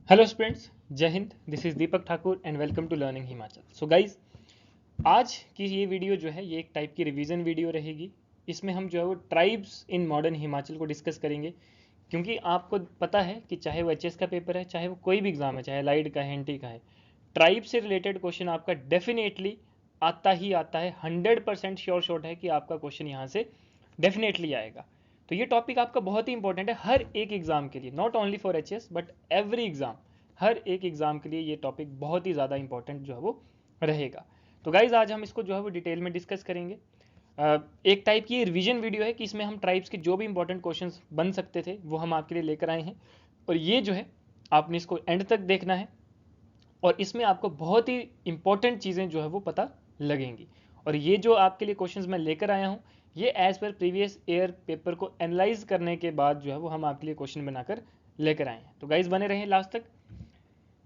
Hello students, जय हिंद। This is Deepak Thakur and welcome to learning Himachal. So guys, आज की ये वीडियो जो है ये एक टाइप की रिवीजन वीडियो रहेगी। इसमें हम जो है वो ट्राइब्स इन मॉडर्न हिमाचल को डिस्कस करेंगे, क्योंकि आपको पता है कि चाहे वो एचएस का पेपर है, चाहे वो कोई भी एग्जाम है, चाहे लाइड का है, एनटी का है, ट्राइब से रिलेटेड क्वेश्चन आपका डेफिनेटली आता ही आता है। 100% श्योर शॉट है कि आपका क्वेश्चन यहाँ से डेफिनेटली आएगा। तो ये टॉपिक आपका बहुत ही इंपॉर्टेंट है हर एक एग्जाम के लिए, not only for HS but every exam. हर एक एग्जाम के लिए ये टॉपिक बहुत ही ज़्यादा इंपॉर्टेंट जो है वो रहेगा। तो गाइज, आज हम इसको जो है वो डिटेल में डिस्कस करेंगे। एक टाइप की रिवीजन वीडियो है कि इसमें हम ट्राइब्स के जो भी इंपॉर्टेंट क्वेश्चंस बन सकते थे वो हम आपके लिए लेकर आए हैं, और ये जो है आपने इसको एंड तक देखना है, और इसमें आपको बहुत ही इंपॉर्टेंट चीज़ें जो है वो पता लगेंगी। और ये जो आपके लिए क्वेश्चंस मैं लेकर आया हूँ, ये as per previous year paper को एनालाइज करने के बाद जो है वो हम आपके लिए क्वेश्चन बनाकर लेकर आए हैं। तो गाइज, बने रहें लास्ट तक।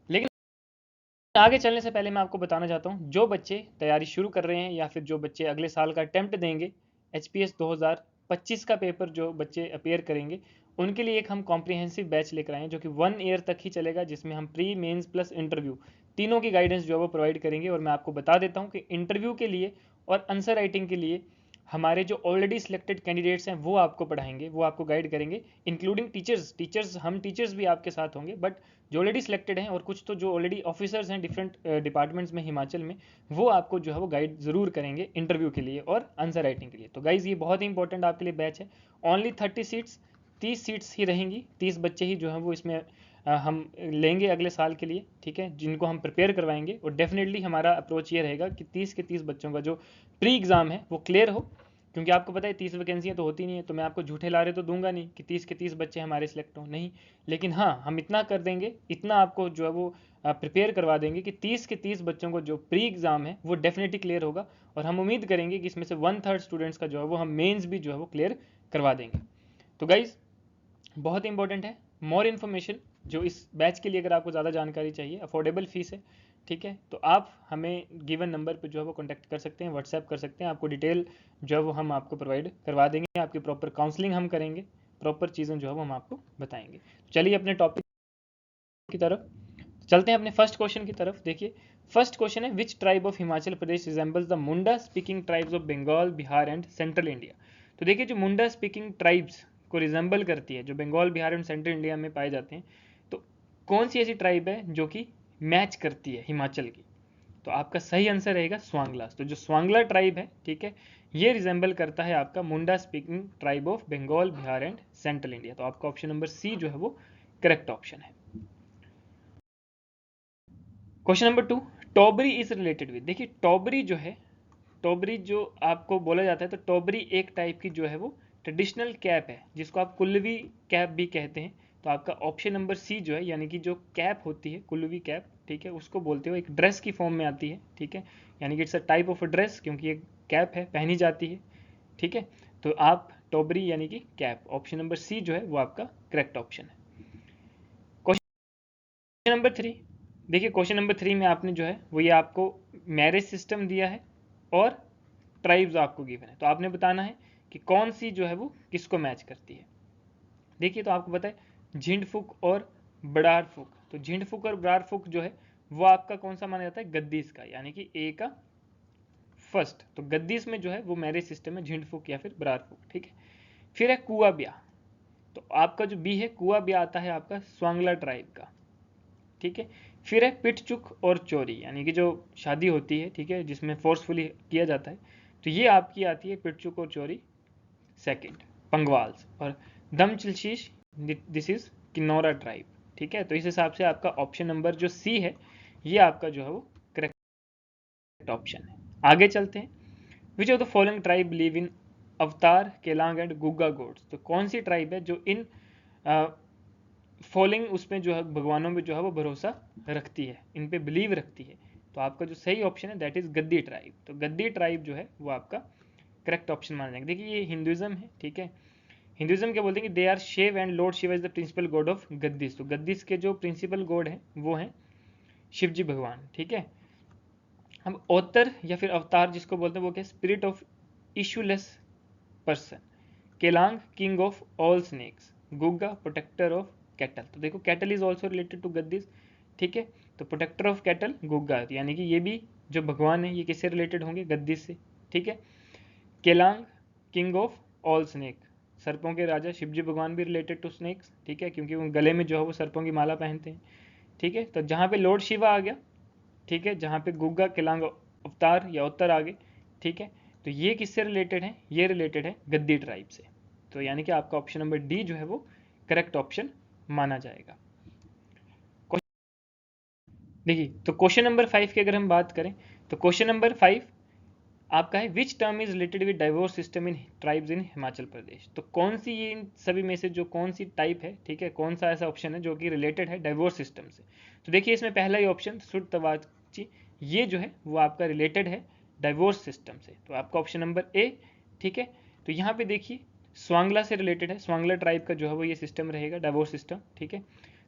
लेकिन आगे चलने से पहले मैं आपको बताना चाहता हूँ, जो बच्चे तैयारी शुरू कर रहे हैं या फिर जो बच्चे अगले साल का अटेम्प्ट देंगे, एचपीएस 2025 का पेपर जो बच्चे अपेयर करेंगे, उनके लिए एक हम कॉम्प्रिहेंसिव बैच लेकर आए हैं जो कि 1 ईयर तक ही चलेगा, जिसमें हम प्री मेंस प्लस इंटरव्यू तीनों की गाइडेंस जो है वो प्रोवाइड करेंगे। और मैं आपको बता देता हूँ कि इंटरव्यू के लिए और आंसर राइटिंग के लिए हमारे जो ऑलरेडी सिलेक्टेड कैंडिडेट्स हैं वो आपको पढ़ाएंगे, वो आपको गाइड करेंगे, इंक्लूडिंग टीचर्स हम टीचर्स भी आपके साथ होंगे, बट जो ऑलरेडी सिलेक्टेड हैं और कुछ तो जो ऑलरेडी ऑफिसर्स हैं डिफरेंट डिपार्टमेंट्स में हिमाचल में, वो आपको जो है वो गाइड जरूर करेंगे इंटरव्यू के लिए और आंसर राइटिंग के लिए। तो गाइज, ये बहुत ही इंपॉर्टेंट आपके लिए बैच है। ओनली 30 सीट्स, 30 सीट्स ही रहेंगी, 30 बच्चे ही जो है वो इसमें हम लेंगे अगले साल के लिए, ठीक है, जिनको हम प्रिपेयर करवाएंगे। और डेफिनेटली हमारा अप्रोच ये रहेगा कि 30 के 30 बच्चों का जो प्री एग्ज़ाम है वो क्लियर हो, क्योंकि आपको पता है 30 वैकेंसियाँ तो होती नहीं है, तो मैं आपको झूठे लारे तो दूंगा नहीं कि 30 के 30 बच्चे हमारे सिलेक्ट हों, नहीं। लेकिन हाँ, हम इतना कर देंगे, इतना आपको जो है वो प्रिपेयर करवा देंगे कि 30 के 30 बच्चों को जो प्री एग्ज़ाम है वो डेफिनेटली क्लियर होगा। और हम उम्मीद करेंगे कि इसमें से 1/3 स्टूडेंट्स का जो है वो हम मेंस भी जो है वो क्लियर करवा देंगे। तो गाइज, बहुत इंपॉर्टेंट है। मोर इन्फॉर्मेशन जो इस बैच के लिए, अगर आपको ज़्यादा जानकारी चाहिए, अफोर्डेबल फीस है, ठीक है, तो आप हमें गिवन नंबर पर जो है वो कॉन्टैक्ट कर सकते हैं, व्हाट्सएप कर सकते हैं। आपको डिटेल जो है वो हम आपको प्रोवाइड करवा देंगे, आपकी प्रॉपर काउंसलिंग हम करेंगे, प्रॉपर चीज़ें जो है वो हम आपको बताएंगे। चलिए अपने टॉपिक की तरफ चलते हैं, अपने फर्स्ट क्वेश्चन की तरफ। देखिए, फर्स्ट क्वेश्चन है, which tribe of Himachal Pradesh resembles the Munda speaking tribes of Bengal, Bihar and central India. तो देखिए, जो मुंडा स्पीकिंग ट्राइब्स को रिजेंबल करती है, जो Bengal, Bihar and central India में पाए जाते हैं, तो कौन सी ऐसी ट्राइब है जो कि मैच करती है हिमाचल की? तो आपका सही आंसर रहेगा स्वांगलास। तो जो स्वांगला ट्राइब है, ठीक है, ये रिजेंबल करता है आपका Munda speaking tribe of Bengal, Bihar and central India. तो आपका ऑप्शन नंबर सी जो है वो करेक्ट ऑप्शन है। Question number 2, Tobri is related with. देखिए, टोबरी जो है, टोबरी जो आपको बोला जाता है, तो टोबरी एक टाइप की जो है वो ट्रेडिशनल कैप है, जिसको आप कुल्लवी कैप भी कहते हैं। तो आपका ऑप्शन नंबर सी जो है, यानी कि जो कैप होती है कुल्लवी कैप, ठीक है, उसको बोलते हो, एक ड्रेस की फॉर्म में आती है, ठीक है, यानी कि it's a type of a dress, क्योंकि ये कैप है, पहनी जाती है, ठीक है। तो आप टोबरी यानी कि कैप, ऑप्शन नंबर सी जो है वो आपका करेक्ट ऑप्शन है। क्वेश्चन नंबर 3, देखिए क्वेश्चन नंबर 3 में आपने जो है वो ये आपको मैरिज सिस्टम दिया है और ट्राइब्स आपको गिवन है, तो आपने बताना है कि कौन सी जो है वो किसको मैच करती है। देखिए, तो आपको पता है झिंडफुक और बड़ारफुक, तो झिंडफुक और बड़ारफुक जो है वो आपका कौन सा माना जाता है? गद्दीस का, यानी कि ए का फर्स्ट। तो गद्दीस में जो है वो मैरिज सिस्टम है झिंडफुक या फिर बड़ारफुक, ठीक है। फिर है कुआ ब्याह, तो आपका जो बी है कुआ ब्याह आता है आपका स्वांगला ट्राइब का, ठीक है। फिर है पिटचुक और चोरी, यानी कि जो शादी होती है, ठीक है, जिसमें फोर्सफुली किया जाता है, तो ये आपकी आती है पिटचुक और चोरी सेकंड, पंगवाल्स। और दमचिलशीश, दिस इज किन्नौरा ट्राइब, ठीक है। तो इस हिसाब से आपका ऑप्शन नंबर जो सी है ये आपका जो है वो करेक्ट ऑप्शन है। आगे चलते हैं, which of the following tribe live in अवतार, केलांग एंड गुग्गा गोड्स। तो कौन सी ट्राइब है जो इन फॉलोइंग उसमें जो है भगवानों में जो है वो भरोसा रखती है, इन पे बिलीव रखती है? तो आपका जो सही ऑप्शन है दैट इज गद्दी ट्राइब। तो गद्दी ट्राइब जो है वो आपका करेक्ट ऑप्शन माना जाएगा। देखिए, ये हिंदुइज्म है, ठीक है। हिंदुइज्म क्या बोलते हैं कि they are Shiv and lord Shiva is the principal god of Gaddis. तो गद्दीस के जो प्रिंसिपल गॉड हैं वो हैं शिव जी भगवान, ठीक है। हम अवतर या फिर अवतार जिसको बोलते हैं वो क्या? Spirit of issueless person. Kelang, king of all snakes. Gugga, protector of cattle. तो देखो cattle is also related to Gaddis, ठीक है। तो प्रोटेक्टर ऑफ कैटल गुग्गा, यानी कि ये भी जो भगवान है ये किससे रिलेटेड होंगे, गद्दीस से, ठीक है। Kelang king of all snake, सर्पों के राजा शिवजी भगवान भी रिलेटेड टू स्नेक्स, ठीक है, क्योंकि वो गले में जो है वो सर्पों की माला पहनते हैं, ठीक है। तो जहाँ पे लॉर्ड शिवा आ गया, ठीक है, जहाँ पे गुग्गा केलांग अवतार या उत्तर आ गए, ठीक है। तो ये किससे रिलेटेड है, ये रिलेटेड है गद्दी ट्राइब से। तो यानी कि आपका ऑप्शन नंबर डी जो है वो करेक्ट ऑप्शन माना जाएगा। देखिए तो क्वेश्चन नंबर 5 की अगर हम बात करें तो क्वेश्चन नंबर 5 आपका है which term is related with divorce system in tribes in Himachal Pradesh. तो कौन सी ये इन सभी में से जो कौन सी टाइप है, ठीक है, कौन सा ऐसा ऑप्शन है जो कि रिलेटेड है डाइवोर्स सिस्टम से। तो देखिए इसमें पहला ही ऑप्शन सुड तवाची, ये जो है वो आपका रिलेटेड है डाइवोर्स सिस्टम से। तो आपका ऑप्शन नंबर ए, ठीक है। तो यहाँ पे देखिए स्वांगला से रिलेटेड है, स्वांगला ट्राइब का जो है वो ये सिस्टम रहेगा डाइवोर्स सिस्टम, ठीक है।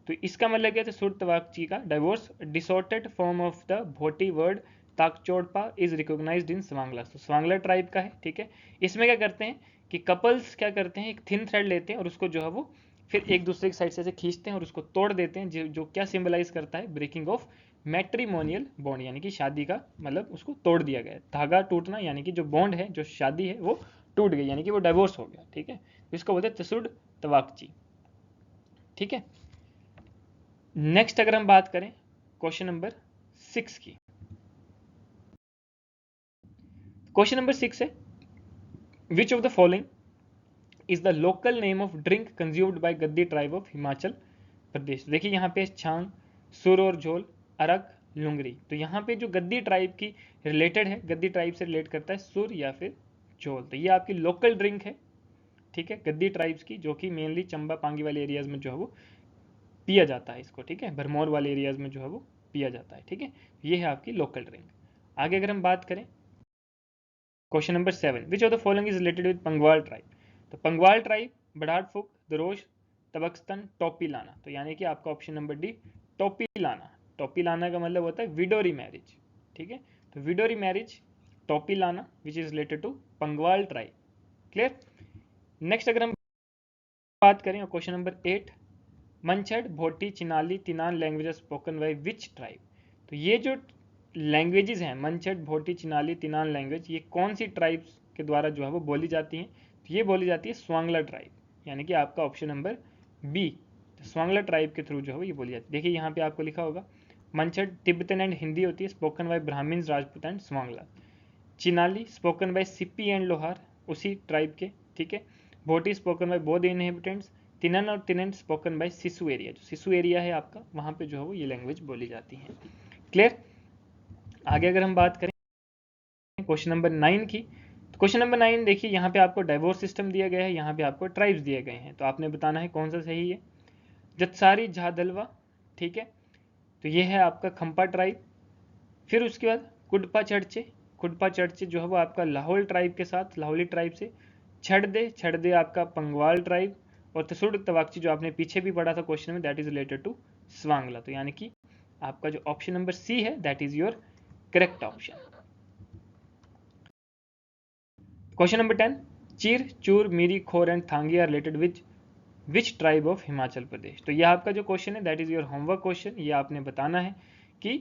तो इसका मतलब क्या है, सुड तवाची का divorce distorted form of the Bhoti word ताकचोड़पा इज रिकॉग्नाइज्ड इन स्वांगला। तो स्वांगला ट्राइब का है, ठीक है। इसमें क्या करते हैं कि कपल्स क्या करते हैं, एक थिन थ्रेड लेते हैं और उसको जो है वो फिर एक दूसरे की साइड से ऐसे खींचते हैं और उसको तोड़ देते हैं, जो क्या सिंबलाइज करता है ब्रेकिंग ऑफ मैट्रिमोनियल बॉन्ड, यानी कि शादी का मतलब उसको तोड़ दिया गया, धागा टूटना, यानी कि जो बॉन्ड है जो शादी है वो टूट गई, यानी कि वो डाइवोर्स हो गया, ठीक है। तो इसको बोलते हैं तसुड तवाकची, ठीक है। नेक्स्ट अगर हम बात करें क्वेश्चन नंबर 6 की, क्वेश्चन नंबर 6 है which of the following is the local name of drink consumed by Gaddi tribe of Himachal प्रदेश। देखिए यहाँ पे छांग, सुर और झोल, अरक, लुंगरी। तो यहाँ पे जो गद्दी ट्राइब की रिलेटेड है, गद्दी ट्राइब से रिलेट करता है सुर या फिर झोल। तो ये आपकी लोकल ड्रिंक है, ठीक है, गद्दी ट्राइब्स की, जो कि मेनली चंबा पांगी वाले एरियाज में जो है वो पिया जाता है इसको, ठीक है, भरमौर वाले एरियाज में जो है वो पिया जाता है, ठीक है। ये है आपकी लोकल ड्रिंक। आगे अगर हम बात करें question number 7 which of the following is related with Pangwal tribe. तो पंगवाल ट्राइब बड़ाड़फुक, दरोश, तबक्स्तन, टोपी लाना। तो यानी कि आपका ऑप्शन नंबर डी टोपी लाना। टोपी लाना का मतलब होता है विडोरी मैरिज, ठीक है। तो विडोरी मैरिज टोपी लाना which is related to Pangwal tribe, clear. Next अगर हम बात करें question number 8 Manchad, Bhoti, Chinali, Tinan languages spoken by which tribe. तो ये जो लैंग्वेजेस हैं मंछड़, भोटी, चिनाली, तिनान लैंग्वेज, ये कौन सी ट्राइब्स के द्वारा जो है वो बोली जाती हैं। तो ये बोली जाती है स्वांगला ट्राइब, यानी कि आपका ऑप्शन नंबर बी, तो स्वांगला ट्राइब के थ्रू जो है वो ये बोली जाती है। देखिए यहाँ पे आपको लिखा होगा मंछड़ तिब्बतन एंड हिंदी होती है, spoken by Brahmins, Rajput and Swangla. Chinali spoken by Sippi and Lohar, उसी ट्राइब के, ठीक है। Bhoti spoken by Bodh inhabitants, Tinan और Tinan spoken by Sisu area, जो सिसु एरिया है आपका वहाँ पे जो है वो ये लैंग्वेज बोली जाती है, क्लियर। आगे अगर हम बात करें क्वेश्चन नंबर 9 की, तो क्वेश्चन नंबर 9 देखिए यहाँ पे आपको डाइवोर्स सिस्टम दिया गया है, यहाँ पे आपको ट्राइब्स दिए गए हैं, तो आपने बताना है कौन सा सही है। जतसारी, झादलवा, ठीक है, तो ये है आपका खंपा ट्राइब। फिर उसके बाद कुडपा चर्चे, कुडपा चर्चे जो है वो आपका लाहौल ट्राइब के साथ, लाहौली ट्राइब से। छड़दे आपका पंगवाल ट्राइब। और तसुड तवाकची जो आपने पीछे भी पढ़ा था क्वेश्चन में, that is related to Swangla. तो यानी कि आपका जो ऑप्शन नंबर सी है that is your correct option. Question number 10 Chir, Chur, Miri, Khor and Thangi are related which tribe of Himachal Pradesh. तो यह आपका जो क्वेश्चन है that is your homework question. ये आपने बताना है कि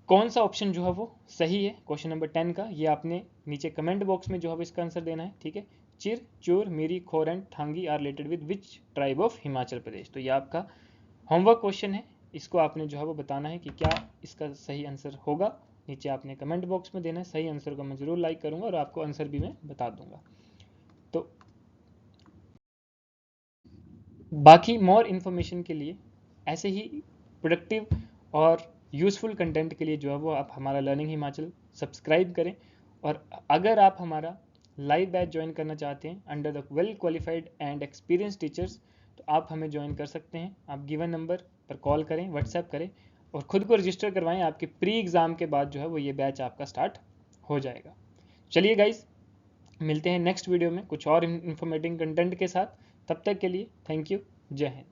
कौन सा ऑप्शन जो है वो सही है क्वेश्चन नंबर 10 का। ये आपने नीचे कमेंट बॉक्स में जो है इसका आंसर देना है, ठीक है। चिर, Chur, Miri, Khor and Thangi are related with which tribe of Himachal Pradesh. तो ये आपका होमवर्क क्वेश्चन है, इसको आपने जो है वो बताना है कि क्या इसका सही आंसर होगा। नीचे आपने कमेंट बॉक्स में देना है, सही आंसर को मैं जरूर लाइक करूंगा और आपको आंसर भी मैं बता दूंगा। तो बाकी मोर इन्फॉर्मेशन के लिए, ऐसे ही प्रोडक्टिव और यूज़फुल कंटेंट के लिए जो है वो आप हमारा लर्निंग हिमाचल सब्सक्राइब करें। और अगर आप हमारा लाइव बैच ज्वाइन करना चाहते हैं under the well qualified and experience teachers, तो आप हमें ज्वाइन कर सकते हैं। आप गिवन नंबर पर कॉल करें, व्हाट्सएप करें और ख़ुद को रजिस्टर करवाएं। आपके प्री एग्ज़ाम के बाद जो है वो ये बैच आपका स्टार्ट हो जाएगा। चलिए गाइज, मिलते हैं नेक्स्ट वीडियो में कुछ और इन्फॉर्मेटिव कंटेंट के साथ। तब तक के लिए थैंक यू, जय हिंद।